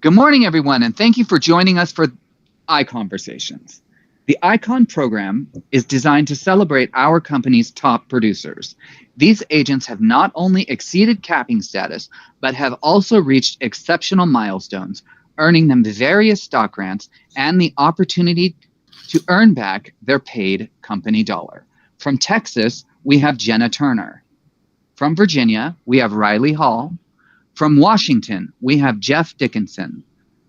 Good morning, everyone, and thank you for joining us for ICONversations. The ICON program is designed to celebrate our company's top producers. These agents have not only exceeded capping status, but have also reached exceptional milestones, earning them various stock grants and the opportunity to earn back their paid company dollar. From Texas, we have Jenna Turner. From Virginia, we have Riley Hall. From Washington, we have Jeff Dickinson.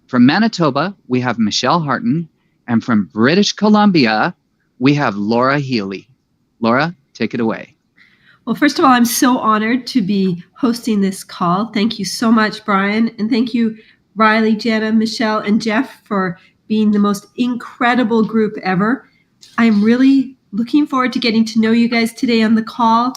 From Manitoba, we have Michelle Harton. And from British Columbia, we have Laura Healy. Laura, take it away. Well, first of all, I'm so honored to be hosting this call. Thank you so much, Brian. And thank you, Riley, Jenna, Michelle, and Jeff for being the most incredible group ever. I'm really looking forward to getting to know you guys today on the call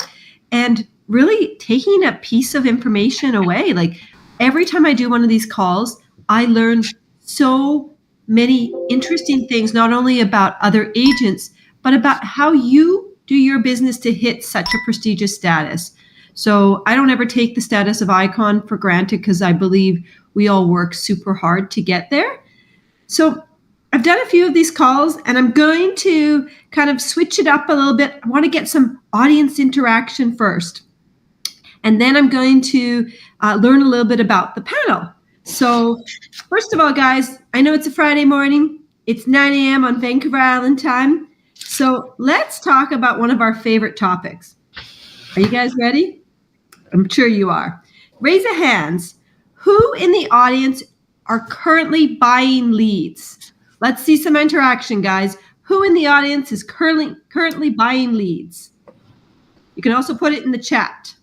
and really taking a piece of information away. Like every time I do one of these calls, I learn so many interesting things, not only about other agents, but about how you do your business to hit such a prestigious status. So I don't ever take the status of ICON for granted because I believe we all work super hard to get there. So I've done a few of these calls and I'm going to kind of switch it up a little bit. I want to get some audience interaction first. And then I'm going to learn a little bit about the panel. So first of all, guys, I know it's a Friday morning. It's 9 a.m. on Vancouver Island time. So let's talk about one of our favorite topics. Are you guys ready? I'm sure you are. Raise your hands. Who in the audience are currently buying leads? Let's see some interaction, guys. Who in the audience is currently buying leads? You can also put it in the chat.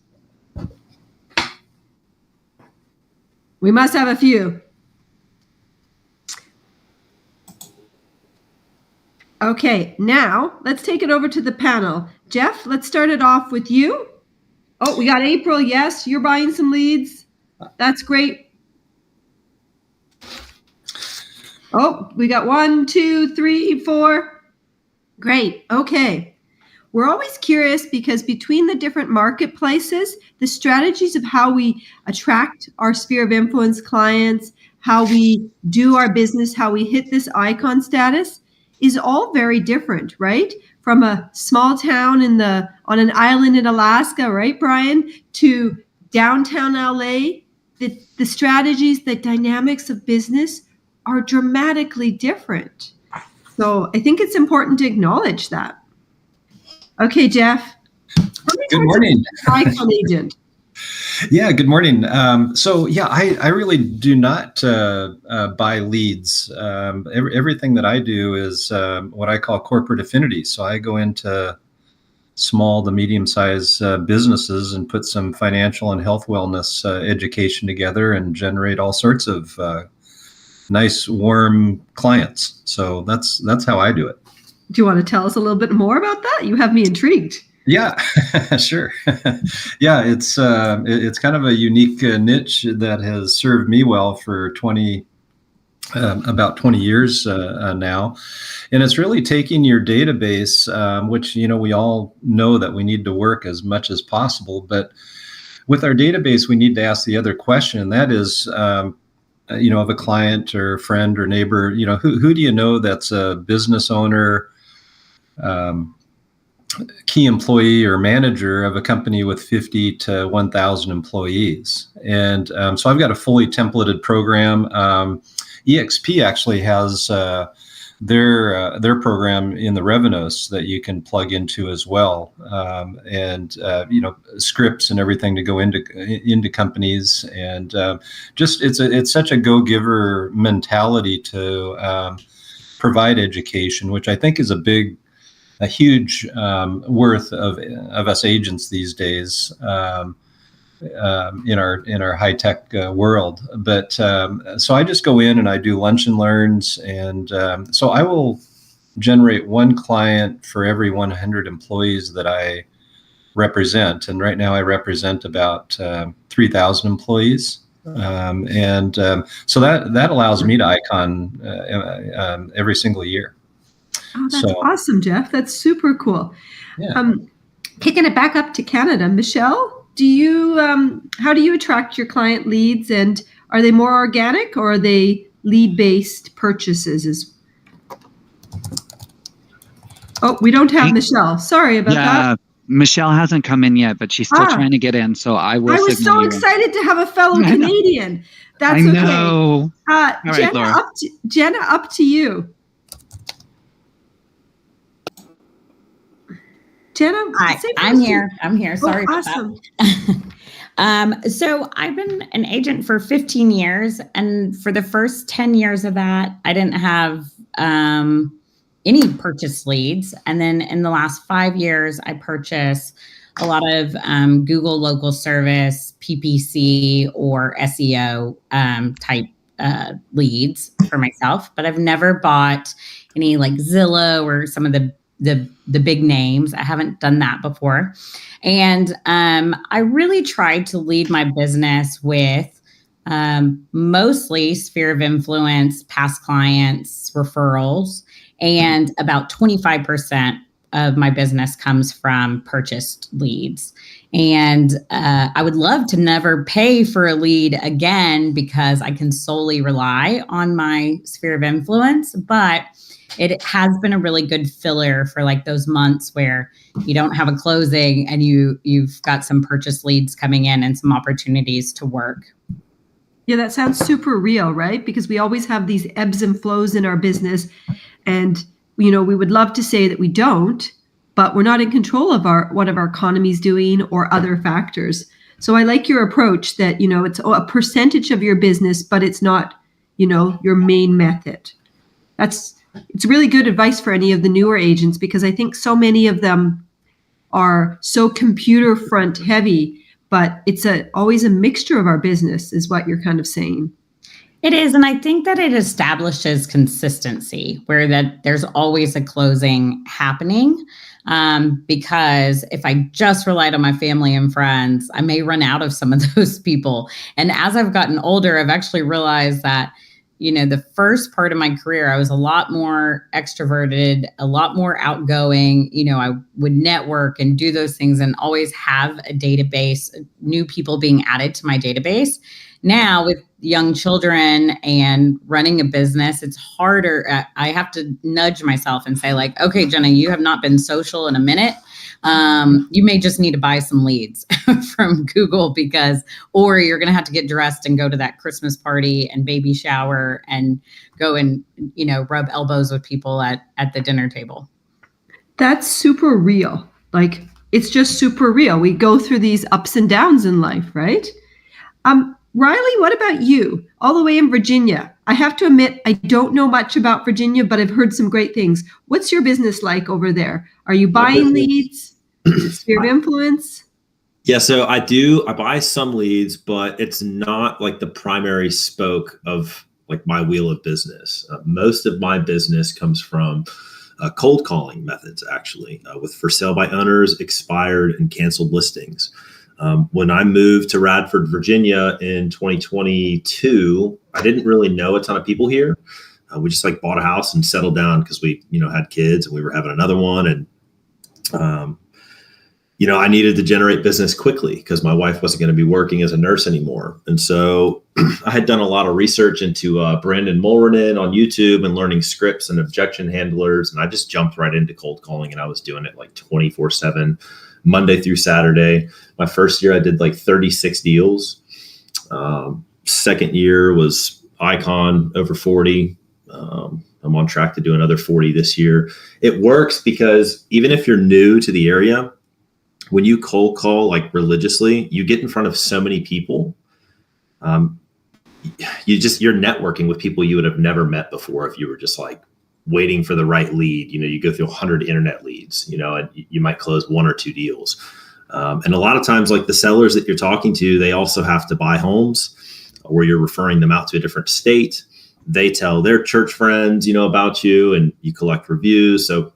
We must have a few. Okay, now let's take it over to the panel. Jeff, let's start it off with you. Oh, we got April. Yes, you're buying some leads. That's great. Oh, we got 1, 2, 3, 4. Great. Okay. We're always curious because between the different marketplaces, the strategies of how we attract our sphere of influence clients, how we do our business, how we hit this ICON status is all very different, right? From a small town on an island in Alaska, right, Brian, to downtown LA, the strategies, the dynamics of business are dramatically different. So I think it's important to acknowledge that. Okay, Jeff. Good morning. ICON agent. Yeah, good morning. I really do not buy leads. Everything that I do is what I call corporate affinity. So I go into small to medium-sized businesses and put some financial and health wellness education together and generate all sorts of nice, warm clients. So that's how I do it. Do you want to tell us a little bit more about that? You have me intrigued. Yeah, sure. Yeah, it's kind of a unique niche that has served me well for about 20 years now. And it's really taking your database, which, we all know that we need to work as much as possible. But with our database, we need to ask the other question, and that is, of a client or friend or neighbor, who do you know that's a business owner, key employee or manager of a company with 50 to 1,000 employees. And so I've got a fully templated program. EXP actually has their program in the Revenos that you can plug into as well. Scripts and everything to go into companies. And it's such a go-giver mentality to provide education, which I think is a huge worth of us agents these days in our high tech world. But so I just go in and I do lunch and learns, and so I will generate one client for every 100 employees that I represent. And right now I represent about 3,000 employees. So that allows me to ICON every single year. Oh, that's awesome, Jeff. That's super cool. Yeah. Kicking it back up to Canada, Michelle, how do you attract your client leads, and Are they more organic or are they lead-based purchases? Oh, we don't have Michelle. Sorry about that. Michelle hasn't come in yet, but she's still trying to get in, so I will signal you. I was so excited to have a fellow Canadian. That's okay. I know. All right, Laura. Jenna, up to you. Jenna, hi, I'm here. Sorry about awesome. that. So I've been an agent for 15 years, and for the first 10 years of that, I didn't have any purchase leads. And then in the last 5 years, I purchased a lot of Google local service, PPC, or SEO type leads for myself. But I've never bought any like Zillow or some of the big names. I haven't done that before. And I really tried to lead my business with mostly sphere of influence, past clients, referrals, and about 25% of my business comes from purchased leads. And I would love to never pay for a lead again because I can solely rely on my sphere of influence. But it has been a really good filler for like those months where you don't have a closing and you've got some purchase leads coming in and some opportunities to work. Yeah, that sounds super real, right? Because we always have these ebbs and flows in our business. And, we would love to say that we don't, but we're not in control of what our economy's doing or other factors. So I like your approach that, it's a percentage of your business, but it's not, your main method. It's really good advice for any of the newer agents because I think so many of them are so computer front heavy, but it's always a mixture of our business is what you're kind of saying. It is. And I think that it establishes consistency where that there's always a closing happening. Because if I just relied on my family and friends, I may run out of some of those people. And as I've gotten older, I've actually realized that, the first part of my career, I was a lot more extroverted, a lot more outgoing. I would network and do those things and always have a database, new people being added to my database. Now with young children and running a business, it's harder. I have to nudge myself and say like, okay, Jenna, you have not been social in a minute. You may just need to buy some leads from Google or you're going to have to get dressed and go to that Christmas party and baby shower and go and, rub elbows with people at the dinner table. That's super real. Like, it's just super real. We go through these ups and downs in life, right? Riley, what about you? All the way in Virginia. I have to admit, I don't know much about Virginia, but I've heard some great things. What's your business like over there? Are you buying leads? Sphere of influence? Yeah, so I buy some leads, but it's not like the primary spoke of like my wheel of business. Most of my business comes from cold calling methods, actually, with for sale by owners, expired and canceled listings. When I moved to Radford, Virginia in 2022, I didn't really know a ton of people here. We just like bought a house and settled down because we, had kids and we were having another one. And, I needed to generate business quickly because my wife wasn't going to be working as a nurse anymore. And so I had done a lot of research into Brandon Mulrenin on YouTube and learning scripts and objection handlers. And I just jumped right into cold calling and I was doing it like 24/7. Monday through Saturday. My first year, I did like 36 deals. Second year was Icon over 40. I'm on track to do another 40 this year. It works because even if you're new to the area, when you cold call like religiously, you get in front of so many people. You're networking with people you would have never met before if you were just like waiting for the right lead. You go through 100 internet leads, and you might close 1 or 2 deals. And a lot of times, like the sellers that you're talking to, they also have to buy homes or you're referring them out to a different state. They tell their church friends, about you and you collect reviews. So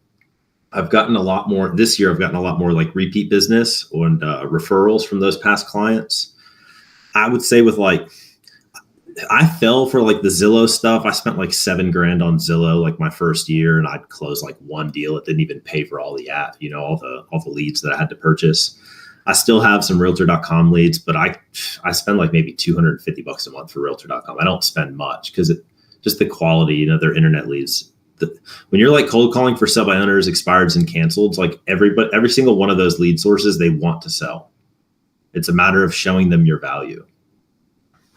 I've gotten a lot more this year. I've gotten a lot more like repeat business and referrals from those past clients. I would say I fell for like the Zillow stuff. I spent like $7,000 on Zillow like my first year, and I'd close like 1 deal. It didn't even pay for all the all the leads that I had to purchase. I still have some realtor.com leads, but I spend like maybe $250 a month for realtor.com. I don't spend much because just the quality, their internet leads. When you're like cold calling for sell by owners, expireds, and canceled, like every single one of those lead sources, they want to sell. It's a matter of showing them your value.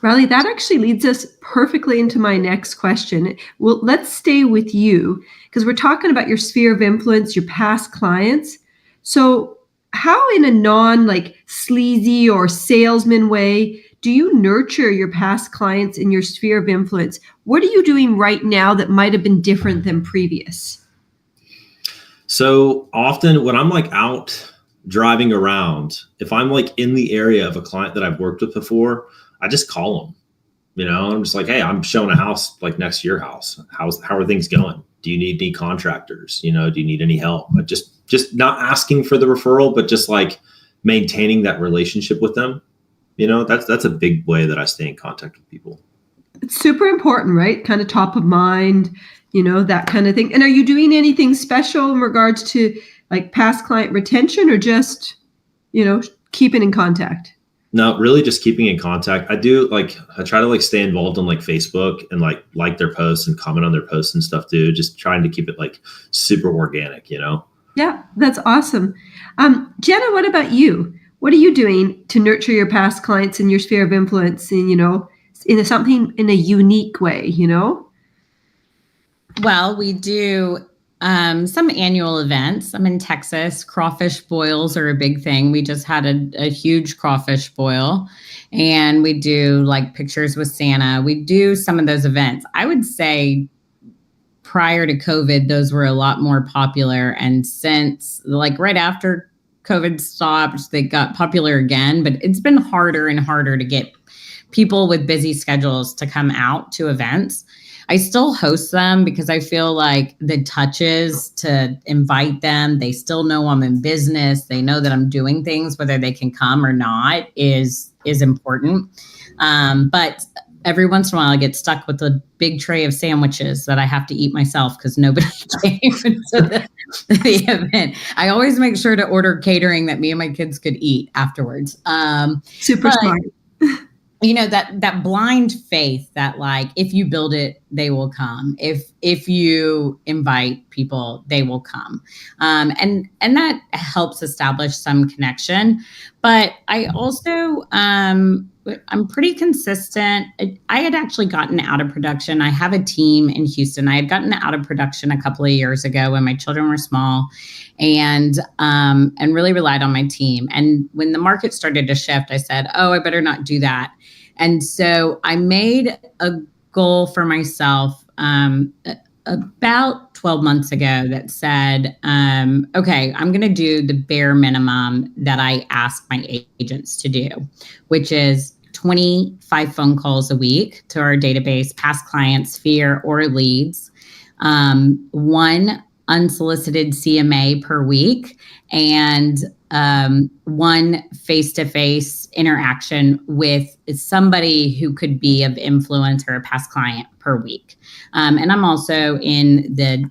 Riley, that actually leads us perfectly into my next question. Well, let's stay with you because we're talking about your sphere of influence, your past clients. So how in a sleazy or salesman way do you nurture your past clients in your sphere of influence? What are you doing right now that might have been different than previous? So often when I'm like out driving around, if I'm like in the area of a client that I've worked with before, I just call them. I'm just like, hey, I'm showing a house like next to your house. How are things going? Do you need any contractors? Do you need any help? But just not asking for the referral, but just like maintaining that relationship with them. That's a big way that I stay in contact with people. It's super important, right? Kind of top of mind, that kind of thing. And are you doing anything special in regards to like past client retention or just, keeping in contact? No, really just keeping in contact. I try to stay involved on Facebook and like their posts and comment on their posts and stuff too. Just trying to keep it super organic, Yeah, that's awesome. Jenna, what about you? What are you doing to nurture your past clients in your sphere of influence and, in something in a unique way, Well, we do some annual events. I'm in Texas. Crawfish boils are a big thing. We just had a huge crawfish boil, and we do pictures with Santa. We do some of those events. I would say prior to COVID, those were a lot more popular. And since right after COVID stopped, they got popular again, but it's been harder and harder to get people with busy schedules to come out to events. I still host them because I feel like the touches to invite them, they still know I'm in business. They know that I'm doing things, whether they can come or not is important. But every once in a while I get stuck with a big tray of sandwiches that I have to eat myself because nobody came to the event. I always make sure to order catering that me and my kids could eat afterwards. Super smart. That blind faith that if you build it, they will come. If you invite people, they will come. And that helps establish some connection. But I also, I'm pretty consistent. I had actually gotten out of production. I have a team in Houston. I had gotten out of production a couple of years ago when my children were small and really relied on my team. And when the market started to shift, I said, I better not do that. And so I made a goal for myself about 12 months ago that said, okay, I'm going to do the bare minimum that I ask my agents to do, which is 25 phone calls a week to our database, past clients, sphere, or leads, one unsolicited CMA per week, and one face-to-face interaction with somebody who could be of influence or a past client per week. And I'm also in the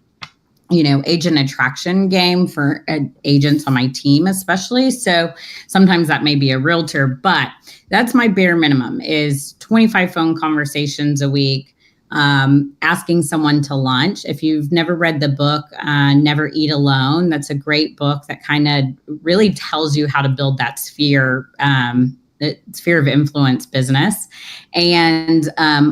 agent attraction game for agents on my team, especially. So sometimes that may be a realtor, but that's my bare minimum is 25 phone conversations a week. Asking someone to lunch. If you've never read the book, Never Eat Alone, that's a great book that kind of really tells you how to build that sphere of influence business. And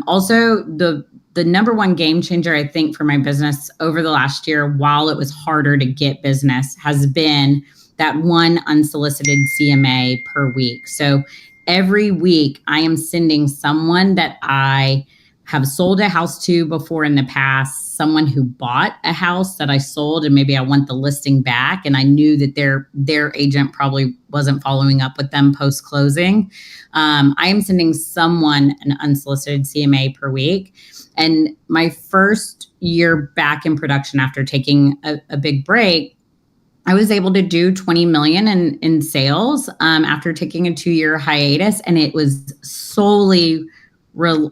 also the number one game changer, I think, for my business over the last year, while it was harder to get business, has been that one unsolicited CMA per week. So every week I am sending someone that I have sold a house to before in the past, someone who bought a house that I sold and maybe I want the listing back and I knew that their agent probably wasn't following up with them post-closing. I am sending someone an unsolicited CMA per week. And my first year back in production after taking a big break, I was able to do 20 million in sales after taking a 2-year hiatus. And it was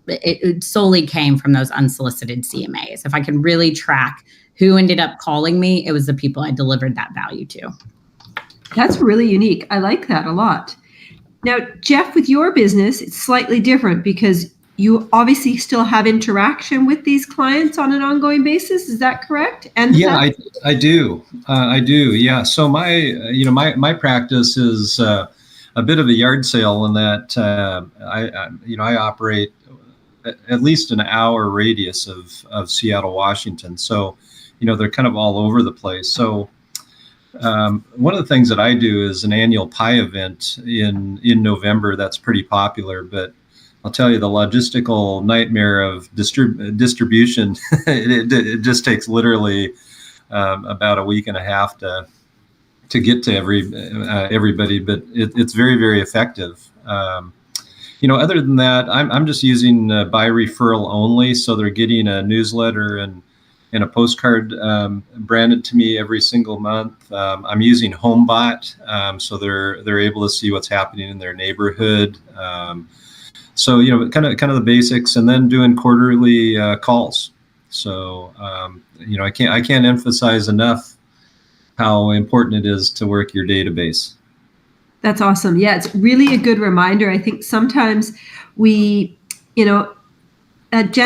it solely came from those unsolicited CMAs. If I could really track who ended up calling me, it was the people I delivered that value to. That's really unique. I like that a lot. Now, Jeff, with your business, it's slightly different because you obviously still have interaction with these clients on an ongoing basis. Is that correct? And Yeah, I do. I do. Yeah. So my practice is a bit of a yard sale in that I operate at least an hour radius of Seattle, Washington. So, they're kind of all over the place. So, one of the things that I do is an annual pie event in November. That's pretty popular, but I'll tell you the logistical nightmare of distribution. It just takes literally about a week and a half to get to everybody, but it's very, very effective. Other than that, I'm just using by referral only, so they're getting a newsletter and a postcard branded to me every single month. I'm using HomeBot, so they're able to see what's happening in their neighborhood. So kind of the basics, and then doing quarterly calls. So I can't emphasize enough how important it is to work your database. That's awesome. Yeah, it's really a good reminder. I think sometimes we, Jenna,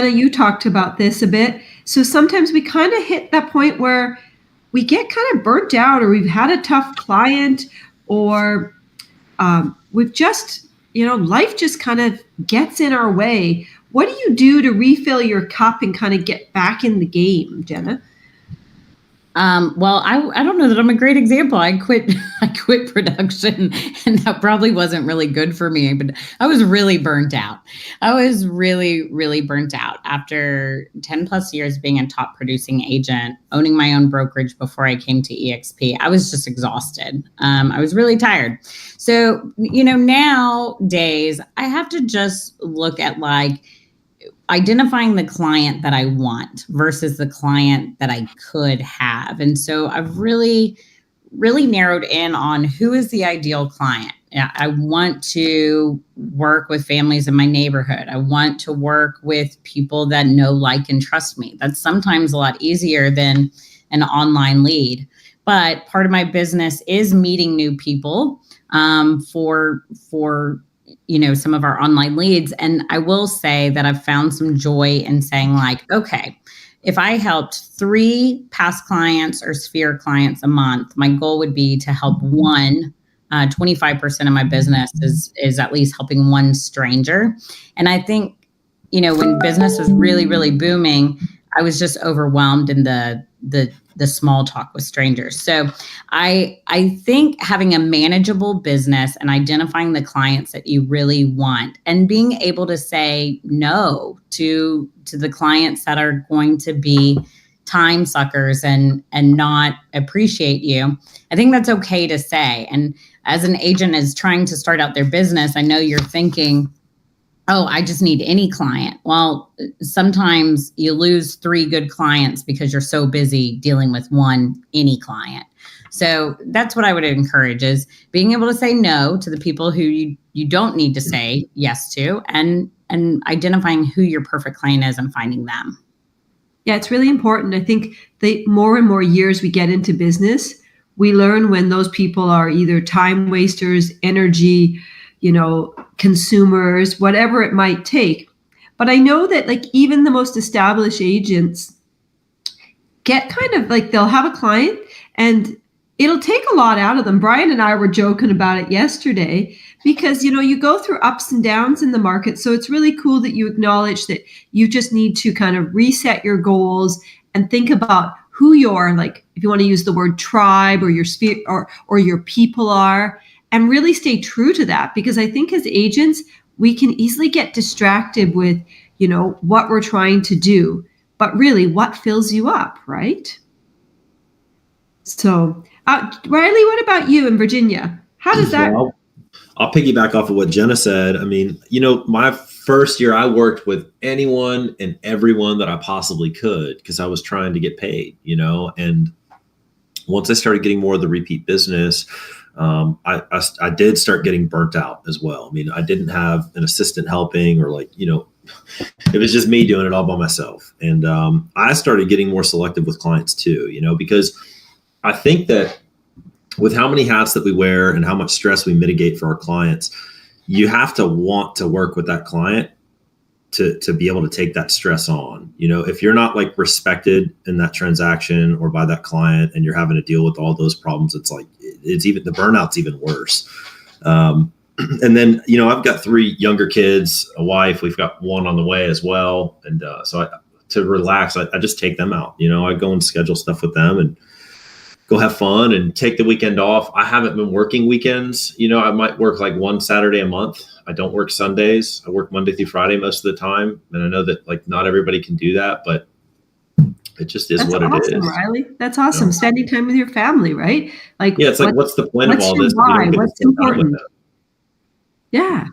you talked about this a bit. So sometimes we kind of hit that point where we get kind of burnt out, or we've had a tough client, or we've just, life just kind of gets in our way. What do you do to refill your cup and kind of get back in the game, Jenna? Well, I don't know that I'm a great example. I quit production, and that probably wasn't really good for me, but I was really burnt out. I was really, really burnt out after 10 plus years being a top producing agent, owning my own brokerage before I came to EXP. I was just exhausted. I was really tired. So, nowadays I have to just look at identifying the client that I want versus the client that I could have. And so I've really, really narrowed in on who is the ideal client. I want to work with families in my neighborhood. I want to work with people that know, like, and trust me. That's sometimes a lot easier than an online lead. But part of my business is meeting new people for some of our online leads. And I will say that I've found some joy in saying, okay, if I helped 3 past clients or Sphere clients a month, my goal would be to help one. 25% of my business is at least helping one stranger. And I think, when business was really, really booming, I was just overwhelmed in the small talk with strangers. So I think having a manageable business and identifying the clients that you really want, and being able to say no to the clients that are going to be time suckers and not appreciate you. I think that's okay to say. And as an agent is trying to start out their business, I know you're thinking, oh, I just need any client. Well, sometimes you lose 3 good clients because you're so busy dealing with any client. So that's what I would encourage, is being able to say no to the people who you don't need to say yes to, and identifying who your perfect client is and finding them. Yeah, it's really important. I think the more and more years we get into business, we learn when those people are either time wasters, energy, consumers, whatever it might take. But I know that even the most established agents get kind of they'll have a client and it'll take a lot out of them. Brian and I were joking about it yesterday because, you go through ups and downs in the market. So it's really cool that you acknowledge that you just need to kind of reset your goals and think about who your, if you want to use the word tribe or your sphere or your people are, and really stay true to that. Because I think as agents, we can easily get distracted with, what we're trying to do, but really what fills you up, right? So, Riley, what about you in Virginia? How does that? Well, I'll piggyback off of what Jenna said. I mean, my first year I worked with anyone and everyone that I possibly could because I was trying to get paid, and once I started getting more of the repeat business, I did start getting burnt out as well. I mean, I didn't have an assistant helping or it was just me doing it all by myself. And I started getting more selective with clients too, because I think that with how many hats that we wear and how much stress we mitigate for our clients, you have to want to work with that client to be able to take that stress on. If you're not like respected in that transaction or by that client and you're having to deal with all those problems, it's even the burnout's even worse. And then, I've got 3 younger kids, a wife, we've got one on the way as well. And so to relax, I just take them out. I go and schedule stuff with them and go have fun and take the weekend off. I haven't been working weekends. I might work like 1 Saturday a month. I don't work Sundays. I work Monday through Friday most of the time. And I know that like not everybody can do that, but it just is That's what awesome, it is. Riley. That's awesome. Spending time with your family, right? Like, yeah, it's like, what's the point of all this? Why? What's important? Yeah.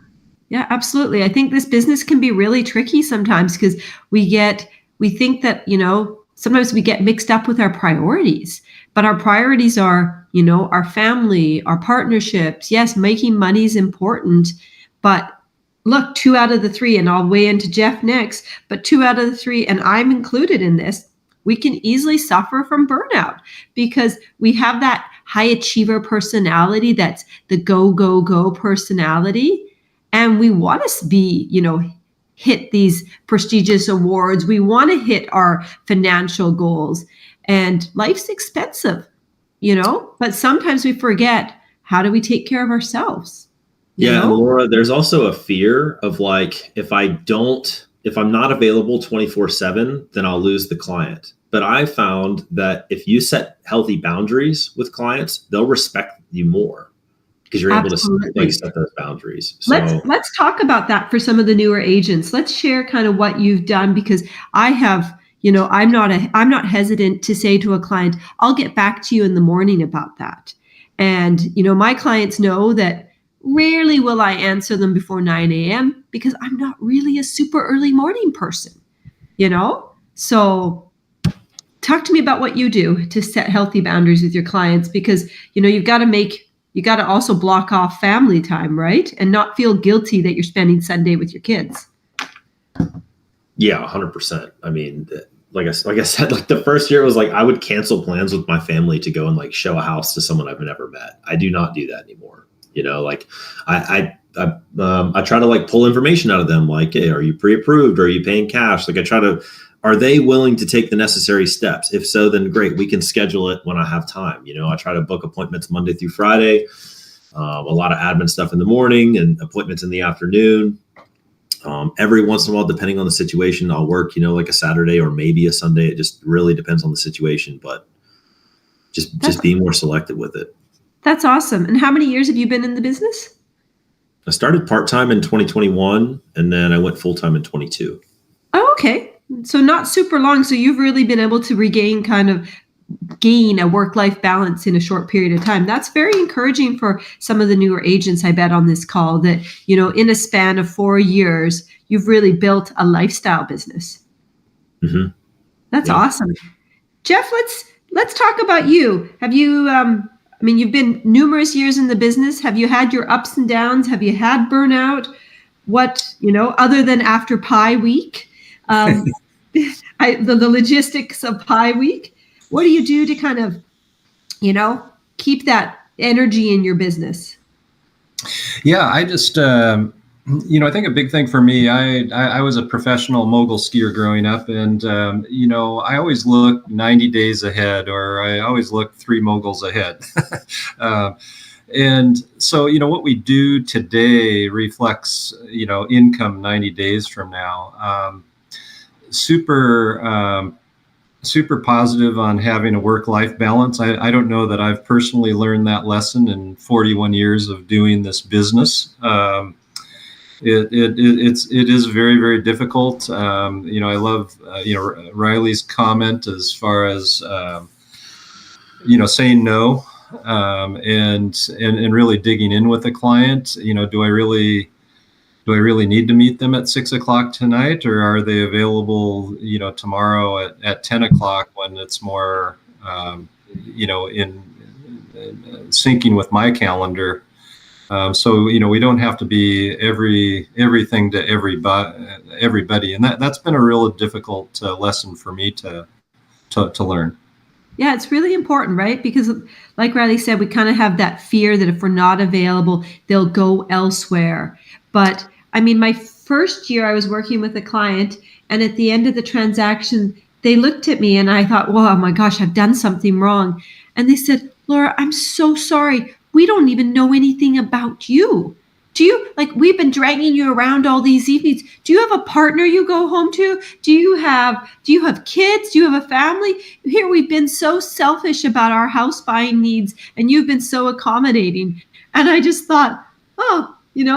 Yeah, absolutely. I think this business can be really tricky sometimes because we think that, sometimes we get mixed up with our priorities, but our priorities are, our family, our partnerships. Yes, making money is important, but look, 2 out of the 3, and I'll weigh into Jeff next, but 2 out of the 3, and I'm included in this, we can easily suffer from burnout because we have that high achiever personality. That's the go, go, go personality. And we want to be, hit these prestigious awards. We want to hit our financial goals, and life's expensive, but sometimes we forget, how do we take care of ourselves? Yeah, Laura, there's also a fear of like, if I'm not available 24/7, then I'll lose the client. But I found that if you set healthy boundaries with clients, they'll respect you more because you're able to set those boundaries. So let's talk about that for some of the newer agents. Let's share kind of what you've done, because I have, I'm not hesitant to say to a client, I'll get back to you in the morning about that. And, my clients know that rarely will I answer them before 9 a.m. because I'm not really a super early morning person, So talk to me about what you do to set healthy boundaries with your clients, because, you got to also block off family time, right? And not feel guilty that you're spending Sunday with your kids. Yeah, 100%. I mean, like I said, like the first year was like, I would cancel plans with my family to go and like show a house to someone I've never met. I do not do that anymore. Like I try to like pull information out of them. Like, hey, are you pre-approved? Or are you paying cash? Like are they willing to take the necessary steps? If so, then great. We can schedule it when I have time. I try to book appointments Monday through Friday, a lot of admin stuff in the morning and appointments in the afternoon. Every once in a while, depending on the situation, I'll work, like a Saturday or maybe a Sunday. It just really depends on the situation, but just be more selective with it. That's awesome. And how many years have you been in the business? I started part-time in 2021, and then I went full-time in 22. Oh, okay. So not super long. So you've really been able to gain a work-life balance in a short period of time. That's very encouraging for some of the newer agents, I bet, on this call, that, in a span of 4 years, you've really built a lifestyle business. Mm-hmm. That's awesome. Jeff, let's talk about you. Have you, you've been numerous years in the business. Have you had your ups and downs? Have you had burnout? What, other than after Pie Week, the logistics of Pie Week, what do you do to kind of, keep that energy in your business? Yeah, I just, I think a big thing for me, I was a professional mogul skier growing up, and, I always look 90 days ahead, or I always look 3 moguls ahead. And so, what we do today reflects, income 90 days from now. Super positive on having a work-life balance. I don't know that I've personally learned that lesson in 41 years of doing this business. It is very, very difficult. I love Riley's comment as far as saying no, and really digging in with the client. Do I really need to meet them at 6 o'clock tonight, or are they available, tomorrow at 10 o'clock when it's more, in syncing with my calendar? So, we don't have to be everything to everybody. And that's been a real difficult lesson for me to learn. Yeah, it's really important, right? Because like Riley said, we kind of have that fear that if we're not available, they'll go elsewhere. But I mean, my first year I was working with a client, and at the end of the transaction, they looked at me and I thought, well, oh my gosh, I've done something wrong. And they said, Laura, I'm so sorry. We don't even know anything about you. Do you, like, we've been dragging you around all these evenings. Do you have a partner you go home to? Do you have kids? Do you have a family? Here we've been so selfish about our house buying needs, and you've been so accommodating. And I just thought, oh,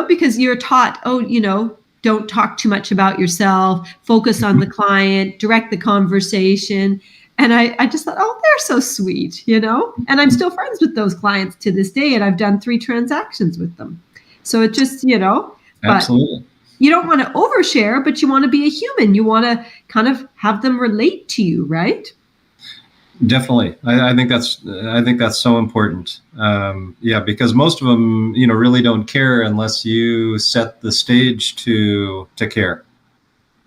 because you're taught, don't talk too much about yourself, focus on the client, direct the conversation. And I just thought, oh, they're so sweet, and I'm still friends with those clients to this day, and I've done 3 transactions with them. So it just, Absolutely. But you don't want to overshare, but you want to be a human. You want to kind of have them relate to you, right? Definitely. I think that's so important. Because most of them, really don't care unless you set the stage to care.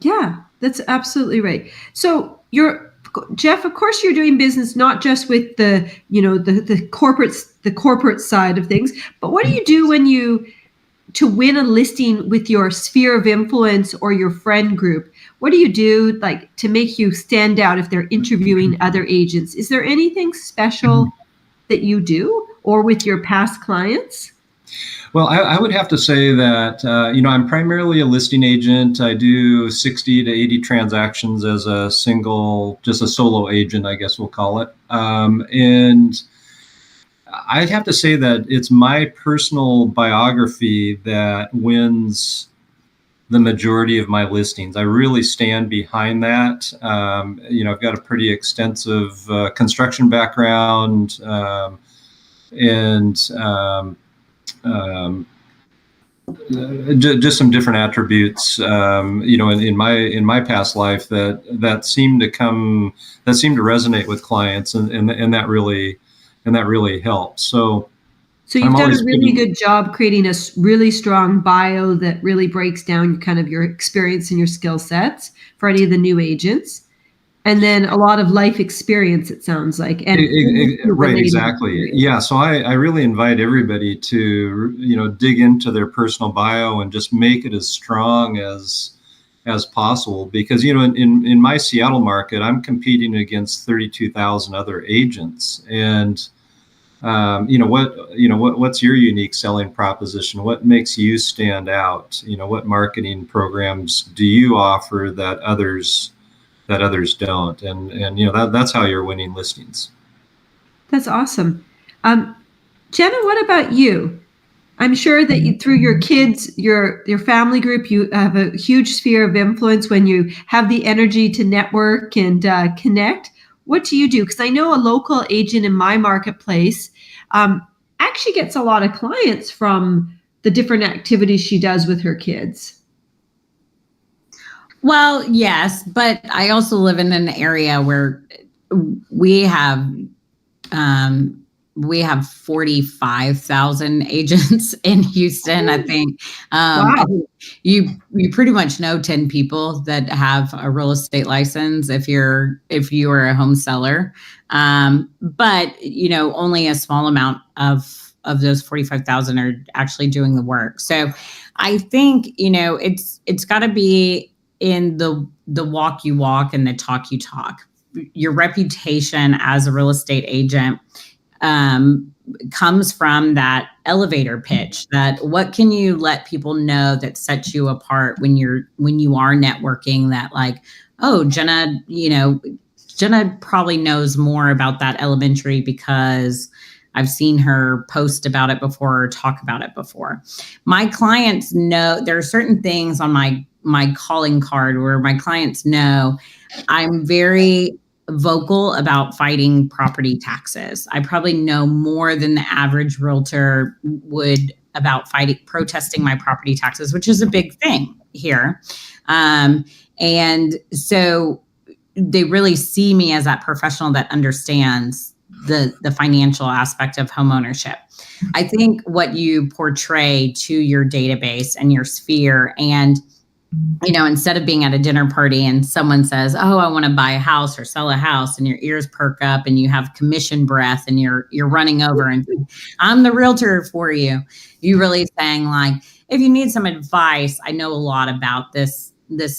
Yeah, that's absolutely right. So Jeff, of course, you're doing business not just with the corporate side of things, but what do you do to win a listing with your sphere of influence or your friend group? What do you do to make you stand out if they're interviewing other agents? Is there anything special that you do, or with your past clients? Well, I would have to say that, I'm primarily a listing agent. I do 60 to 80 transactions as just a solo agent, I guess we'll call it. And I'd have to say that it's my personal biography that wins the majority of my listings. I really stand behind that. I've got a pretty extensive construction background, and just some different attributes, in my past life that seem to resonate with clients, and that really helps. So you've done a really good job creating a really strong bio that really breaks down kind of your experience and your skill sets for any of the new agents. And then a lot of life experience, it sounds like. And right, exactly. Yeah. So I really invite everybody to, dig into their personal bio and just make it as strong as possible. Because, in my Seattle market, I'm competing against 32,000 other agents. And, what's your unique selling proposition? What makes you stand out? What marketing programs do you offer that others don't? And that's how you're winning listings. That's awesome. Jenna, what about you? I'm sure that through your kids, your family group, you have a huge sphere of influence when you have the energy to network and connect. What do you do? Because I know a local agent in my marketplace actually gets a lot of clients from the different activities she does with her kids. Well, yes, but I also live in an area where we have 45,000 agents in Houston. I think Wow. You pretty much know 10 people that have a real estate license if you are a home seller. But only a small amount of those 45,000 are actually doing the work. So I think it's got to be in the walk you walk and the talk you talk. Your reputation as a real estate agent comes from that elevator pitch. That what can you let people know that sets you apart when you are networking? That Jenna probably knows more about that elementary because I've seen her post about it before or talk about it before. My clients know there are certain things on my calling card where my clients know I'm very vocal about fighting property taxes. I probably know more than the average realtor would about protesting my property taxes, which is a big thing here. And so they really see me as that professional that understands the financial aspect of homeownership. I think what you portray to your database and your sphere and instead of being at a dinner party and someone says, "Oh, I want to buy a house or sell a house," and your ears perk up and you have commission breath and you're running over and I'm the realtor for you. You really saying like, if you need some advice, I know a lot about this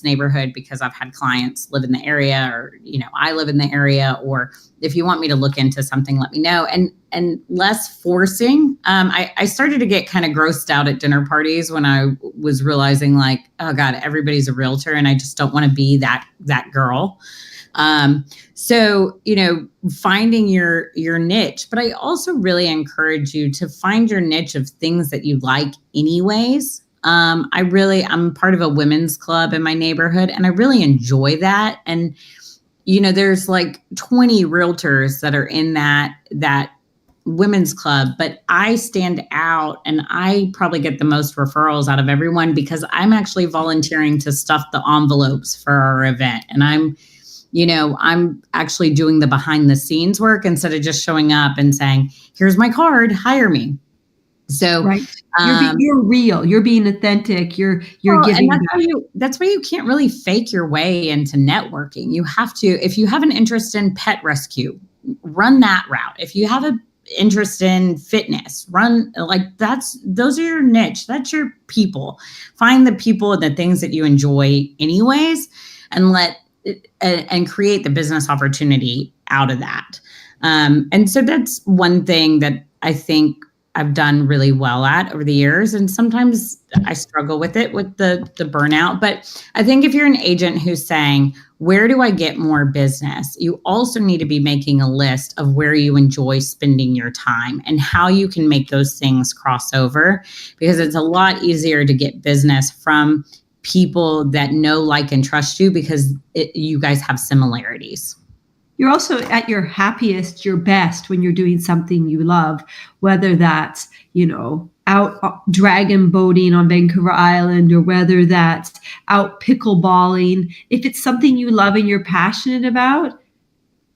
neighborhood because I've had clients live in the area, or I live in the area, or if you want me to look into something, let me know. And less forcing. I started to get kind of grossed out at dinner parties when I was realizing like, oh God, everybody's a realtor and I just don't want to be that girl. So, finding your niche, but I also really encourage you to find your niche of things that you like anyways. I'm part of a women's club in my neighborhood and I really enjoy that. And, there's like 20 realtors that are in that women's club, but I stand out and I probably get the most referrals out of everyone because I'm actually volunteering to stuff the envelopes for our event. And I'm actually doing the behind the scenes work instead of just showing up and saying, here's my card, hire me. So right. You're real. You're being authentic. You're giving. And that's why you can't really fake your way into networking. You have to, if you have an interest in pet rescue, run that route. If you have an interest in fitness, those are your niche. That's your people. Find the people and the things that you enjoy anyways, and create the business opportunity out of that. And so that's one thing that I think I've done really well at over the years. And sometimes I struggle with it, with the burnout. But I think if you're an agent who's saying, where do I get more business? You also need to be making a list of where you enjoy spending your time and how you can make those things cross over, because it's a lot easier to get business from people that know, like, and trust you because you guys have similarities. You're also at your happiest, your best when you're doing something you love, whether that's, out dragon boating on Vancouver Island, or whether that's out pickleballing. If it's something you love and you're passionate about,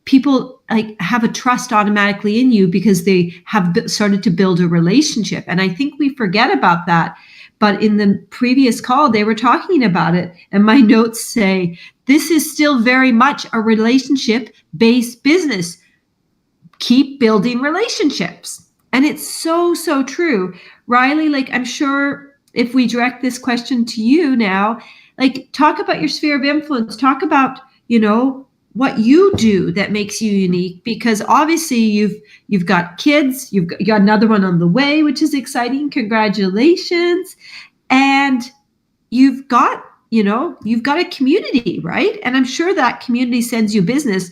people have a trust automatically in you because they have started to build a relationship. And I think we forget about that. But in the previous call, they were talking about it. And my notes say, this is still very much a relationship-based business. Keep building relationships. And it's so, so true. Riley, I'm sure if we direct this question to you now, talk about your sphere of influence. Talk about, what you do that makes you unique, because obviously you've got kids, you got another one on the way, which is exciting. Congratulations. And you've got a community, right? And I'm sure that community sends you business,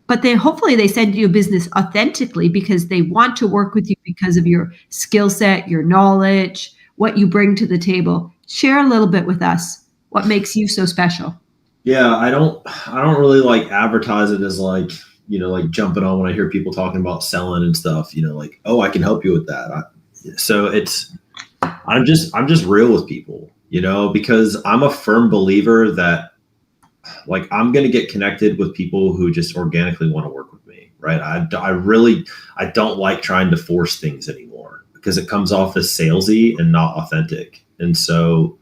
but hopefully they send you business authentically because they want to work with you because of your skill set, your knowledge, what you bring to the table. Share a little bit with us. What makes you so special? Yeah, I don't really advertise it as jumping on when I hear people talking about selling and stuff, oh, I can help you with that. I'm just real with people, because I'm a firm believer that I'm going to get connected with people who just organically want to work with me. Right. I don't like trying to force things anymore because it comes off as salesy and not authentic. And so,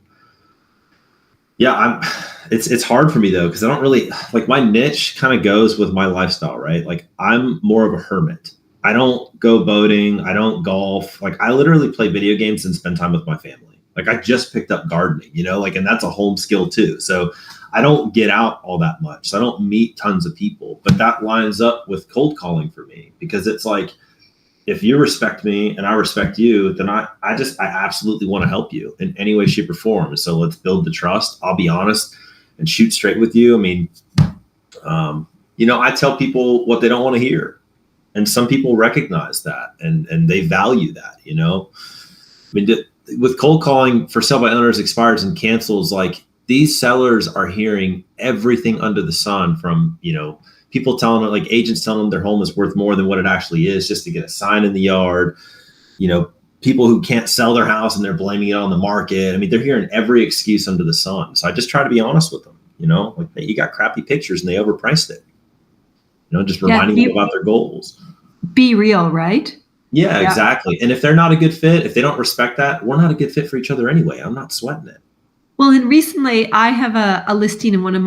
yeah, it's hard for me though, because I don't really my niche kind of goes with my lifestyle, right? I'm more of a hermit. I don't go boating. I don't golf. I literally play video games and spend time with my family. I just picked up gardening, and that's a home skill too. So I don't get out all that much. So I don't meet tons of people, but that lines up with cold calling for me, because it's if you respect me and I respect you, then I absolutely want to help you in any way, shape, or form. So let's build the trust. I'll be honest and shoot straight with you. I mean, I tell people what they don't want to hear. And some people recognize that and they value that, I mean, with cold calling for sell by owners, expires and cancels, these sellers are hearing everything under the sun from, people telling them, agents telling them their home is worth more than what it actually is just to get a sign in the yard, people who can't sell their house and they're blaming it on the market. I mean, they're hearing every excuse under the sun. So I just try to be honest with them, hey, you got crappy pictures and they overpriced it, just reminding them about their goals. Be real, right? Yeah, exactly. And if they're not a good fit, if they don't respect that, we're not a good fit for each other anyway. I'm not sweating it. Well, and recently I have a listing in one of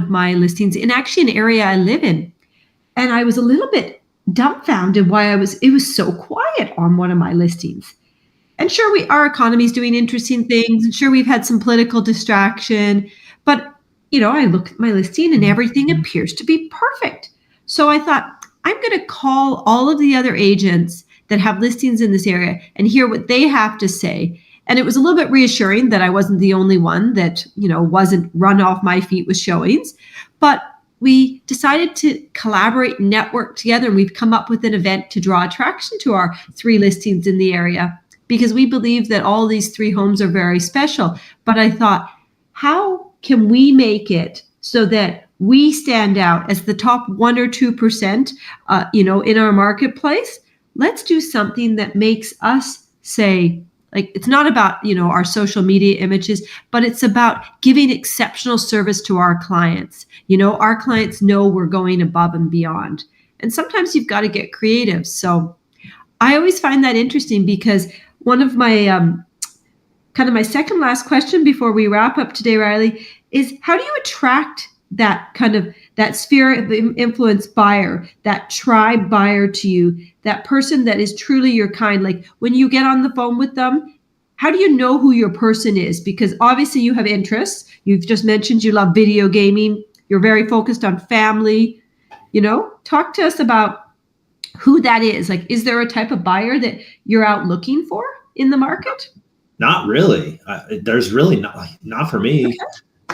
my listings in actually an area I live in. And I was a little bit dumbfounded why it was so quiet on one of my listings. And sure, our economy's doing interesting things, and sure, we've had some political distraction, but I look at my listing and everything appears to be perfect. So I thought, I'm going to call all of the other agents that have listings in this area and hear what they have to say. And it was a little bit reassuring that I wasn't the only one that, wasn't run off my feet with showings. But we decided to collaborate and network together, and we've come up with an event to draw attraction to our 3 listings in the area, because we believe that all these 3 homes are very special. But I thought, how can we make it so that we stand out as the top 1 or 2%, in our marketplace? Let's do something that makes us say, like, it's not about, our social media images, but it's about giving exceptional service to our clients. Our clients know we're going above and beyond. And sometimes you've got to get creative. So I always find that interesting, because one of my kind of my second last question before we wrap up today, Riley, is how do you attract that kind of that sphere of influence buyer, that tribe buyer to you, that person that is truly your kind? Like, when you get on the phone with them, how do you know who your person is? Because obviously you have interests. You've just mentioned you love video gaming. You're very focused on family. Talk to us about who that is. Like, is there a type of buyer that you're out looking for in the market? Not really. There's really not for me. Okay.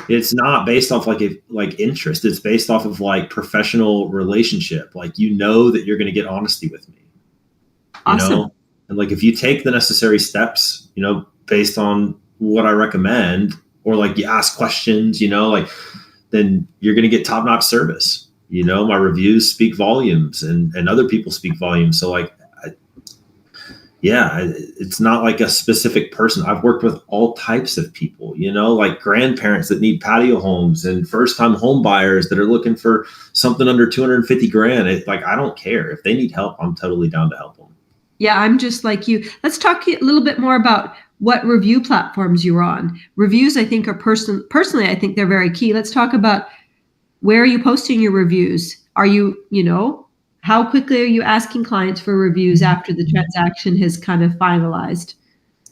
It's not based off like interest. It's based off of like professional relationship. Like, that you're going to get honesty with me. Awesome. And like, if you take the necessary steps, based on what I recommend, or like you ask questions, then you're going to get top-notch service. My reviews speak volumes, and other people speak volumes. So like, it's not like a specific person. I've worked with all types of people, like grandparents that need patio homes and first-time home buyers that are looking for something under $250,000. I don't care. If they need help, I'm totally down to help them. Yeah, I'm just like you. Let's talk a little bit more about what review platforms you're on. Reviews, I think, are personally, I think they're very key. Let's talk about, where are you posting your reviews? Are you, how quickly are you asking clients for reviews after the transaction has kind of finalized?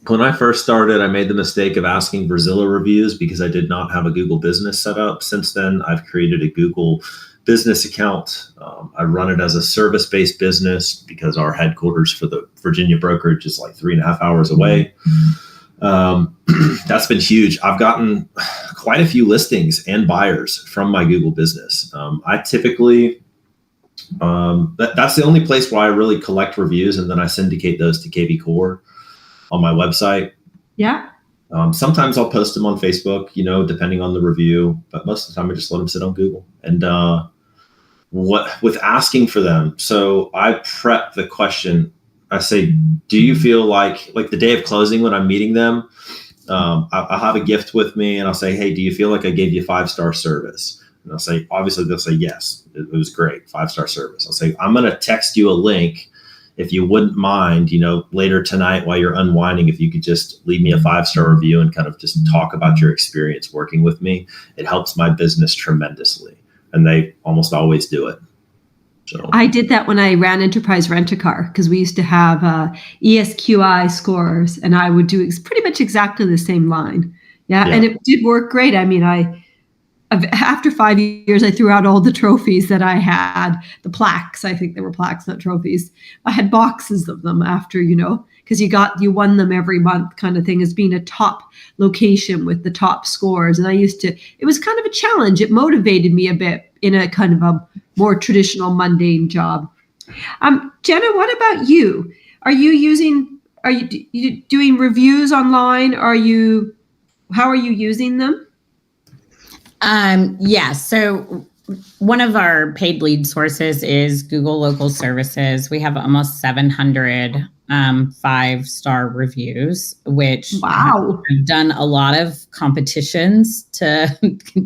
When I first started, I made the mistake of asking for Zillow reviews because I did not have a Google business set up. Since then, I've created a Google business account. I run it as a service-based business because our headquarters for the Virginia brokerage is like 3.5 hours away. That's been huge. I've gotten quite a few listings and buyers from my Google business. I typically, that's the only place where I really collect reviews, and then I syndicate those to KV Core on my website. Yeah. Sometimes I'll post them on Facebook, depending on the review, but most of the time I just let them sit on Google. And with asking for them, so I prep the question. I say, do you feel like the day of closing when I'm meeting them, I'll have a gift with me, and I'll say, hey, do you feel like I gave you 5-star service? And I'll say, obviously they'll say, yes, it was great, 5-star service. I'll say, I'm going to text you a link. If you wouldn't mind, later tonight while you're unwinding, if you could just leave me a 5-star review and kind of just talk about your experience working with me, it helps my business tremendously. And they almost always do it. So I did that when I ran Enterprise Rent-A-Car, because we used to have ESQI scores, and I would do pretty much exactly the same line. Yeah. And it did work great. I mean, after 5 years, I threw out all the trophies that I had, the plaques. I think they were plaques, not trophies. I had boxes of them after, because you won them every month, kind of thing, as being a top location with the top scores. And it was kind of a challenge. It motivated me a bit in a kind of a more traditional, mundane job. Jenna, what about you? Are you doing reviews online? How are you using them? Yeah. So one of our paid lead sources is Google Local Services. We have almost 700 5-star reviews, which I've done a lot of competitions to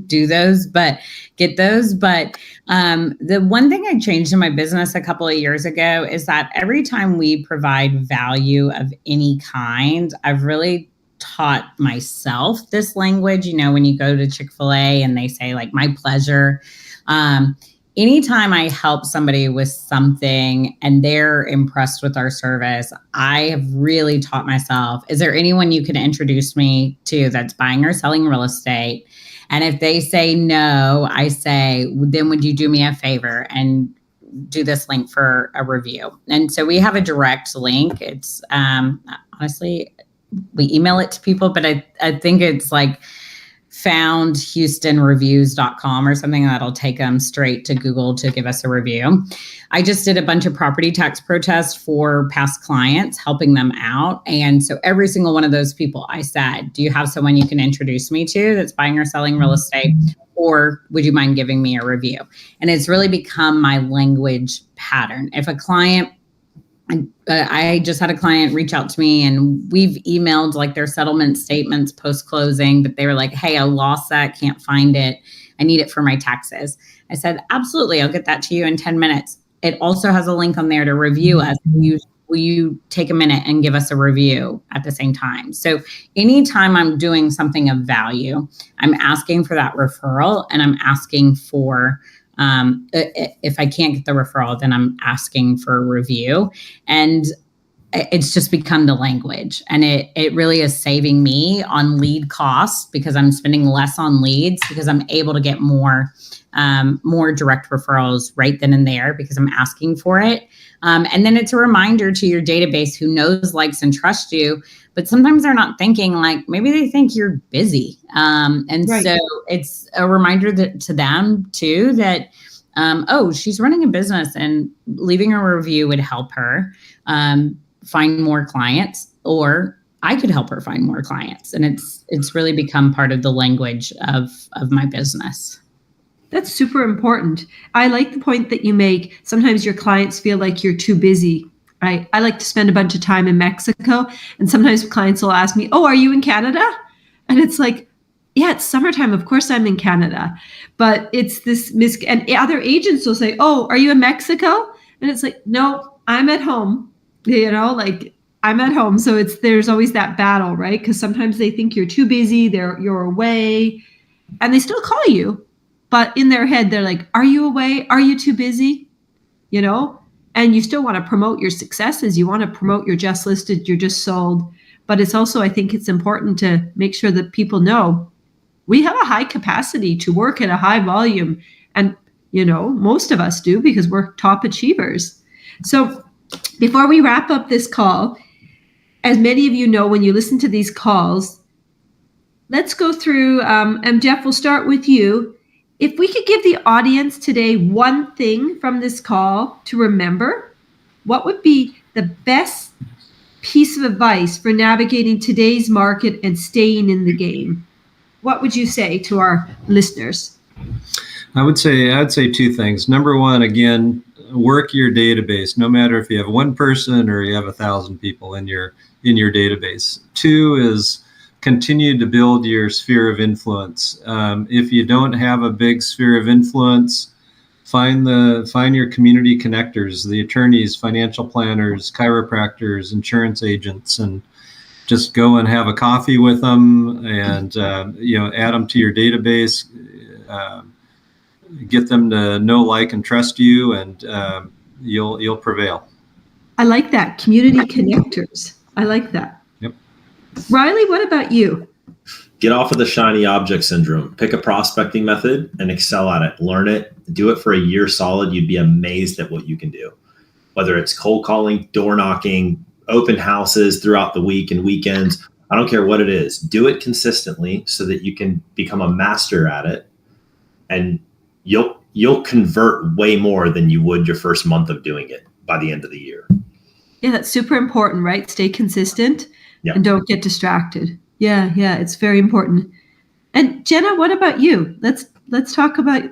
do those, but get those. But the one thing I changed in my business a couple of years ago is that every time we provide value of any kind, I've really taught myself this language. You know, when you go to Chick-fil-A and they say like, my pleasure. Anytime I help somebody with something and they're impressed with our service, I have really taught myself, is there anyone you can introduce me to that's buying or selling real estate? And if they say no, I say, then would you do me a favor and do this link for a review? And so we have a direct link. It's honestly, we email it to people, but I think it's like foundhoustonreviews.com or something that'll take them straight to Google to give us a review. I just did a bunch of property tax protests for past clients, helping them out. And so every single one of those people, I said, do you have someone you can introduce me to that's buying or selling real estate? Or would you mind giving me a review? And it's really become my language pattern. If a client, I just had a client reach out to me and we've emailed like their settlement statements post-closing, but they were like, hey, I lost that, can't find it. I need it for my taxes. I said, absolutely, I'll get that to you in 10 minutes. It also has a link on there to review us. Will you take a minute and give us a review at the same time? So anytime I'm doing something of value, I'm asking for that referral, and I'm asking for, if I can't get the referral, then I'm asking for a review. And it's just become the language. And it really is saving me on lead costs because I'm spending less on leads because I'm able to get more direct referrals right then and there because I'm asking for it. And then it's a reminder to your database who knows, likes, and trusts you. But sometimes they're not thinking, like, maybe they think you're busy. And right. So it's a reminder to them too that, oh, she's running a business and leaving a review would help her find more clients, or I could help her find more clients. And it's really become part of the language of my business. That's super important. I like the point that you make. Sometimes your clients feel like you're too busy. Right? I like to spend a bunch of time in Mexico, and sometimes clients will ask me, oh, are you in Canada? And it's like, yeah, it's summertime. Of course I'm in Canada. But it's this and other agents will say, oh, are you in Mexico? And it's like, no, I'm at home. You know, like I'm at home. So there's always that battle, right? Because sometimes they think you're too busy, you're away, and they still call you. But in their head, they're like, are you away? Are you too busy? You know? And you still want to promote your successes. You want to promote your just listed, you're just sold. But it's also, I think it's important to make sure that people know we have a high capacity to work at a high volume. And, you know, most of us do because we're top achievers. So before we wrap up this call, as many of you know, when you listen to these calls, let's go through, and Jeff, we'll start with you. If we could give the audience today one thing from this call to remember, what would be the best piece of advice for navigating today's market and staying in the game? What would you say to our listeners? I'd say two things. Number one, again, work your database, no matter if you have one person or you have 1,000 people in your database. Two is continue to build your sphere of influence. If you don't have a big sphere of influence, find your community connectors, the attorneys, financial planners, chiropractors, insurance agents, and just go and have a coffee with them and add them to your database, get them to know, like, and trust you, and you'll prevail. I like that. Community connectors. I like that. Riley, what about you? Get off of the shiny object syndrome. Pick a prospecting method and excel at it. Learn it. Do it for a year solid. You'd be amazed at what you can do. Whether it's cold calling, door knocking, open houses throughout the week and weekends, I don't care what it is. Do it consistently so that you can become a master at it, and you'll convert way more than you would your first month of doing it by the end of the year. Yeah, that's super important, right? Stay consistent. Yep. And don't get distracted. Yeah, it's very important. And Jenna, what about you? Let's talk about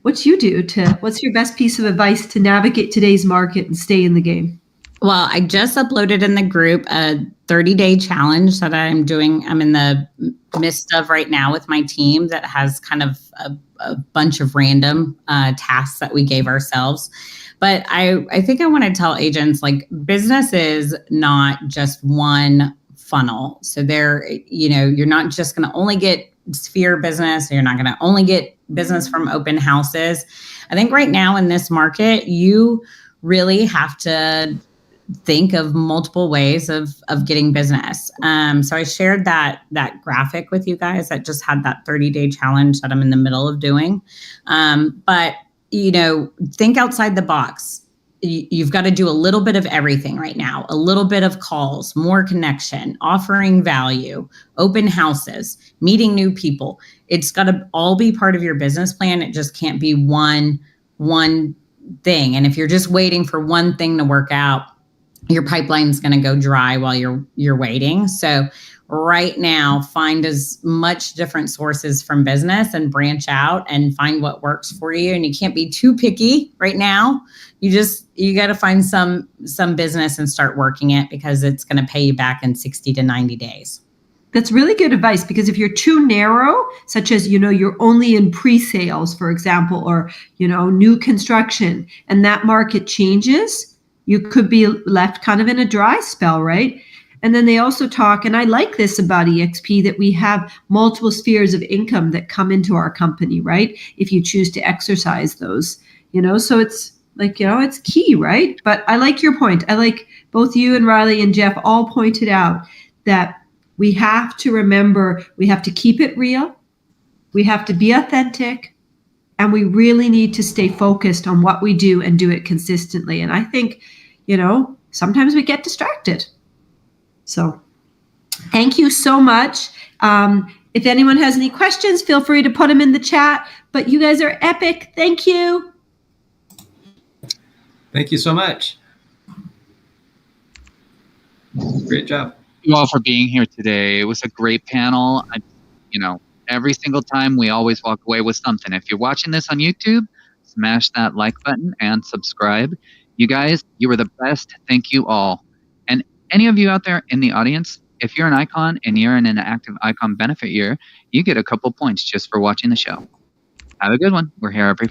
what you do what's your best piece of advice to navigate today's market and stay in the game? Well, I just uploaded in the group a 30-day challenge that I'm in the midst of right now with my team that has kind of a bunch of random tasks that we gave ourselves. But I think I want to tell agents, like, business is not just one funnel. So you're not just going to only get sphere business. You're not going to only get business from open houses. I think right now in this market, you really have to think of multiple ways of getting business. So I shared that graphic with you guys that just had that 30-day challenge that I'm in the middle of doing. But think outside the box. You've got to do a little bit of everything right now, a little bit of calls, more connection, offering value, open houses, meeting new people. It's got to all be part of your business plan. It just can't be one thing. And if you're just waiting for one thing to work out, your pipeline's going to go dry while you're waiting. So right now, find as much different sources from business and branch out and find what works for you. And you can't be too picky right now. You got to find some business and start working it, because it's going to pay you back in 60 to 90 days. That's really good advice, because if you're too narrow, such as, you're only in pre-sales, for example, or, new construction, and that market changes, you could be left kind of in a dry spell, right? And then they also talk, and I like this about EXP, that we have multiple spheres of income that come into our company, right? If you choose to exercise those, so it's like, it's key, right? But I like your point. I like both you and Riley and Jeff all pointed out that we have to remember, we have to keep it real. We have to be authentic. And we really need to stay focused on what we do and do it consistently. And I think, sometimes we get distracted. So thank you so much. If anyone has any questions, feel free to put them in the chat. But you guys are epic. Thank you. Thank you so much. Great job. Thank you all for being here today. It was a great panel. Every single time we always walk away with something. If you're watching this on YouTube, smash that like button and subscribe. You guys, you were the best. Thank you all. And any of you out there in the audience, if you're an icon and you're in an active icon benefit year, you get a couple points just for watching the show. Have a good one. We're here every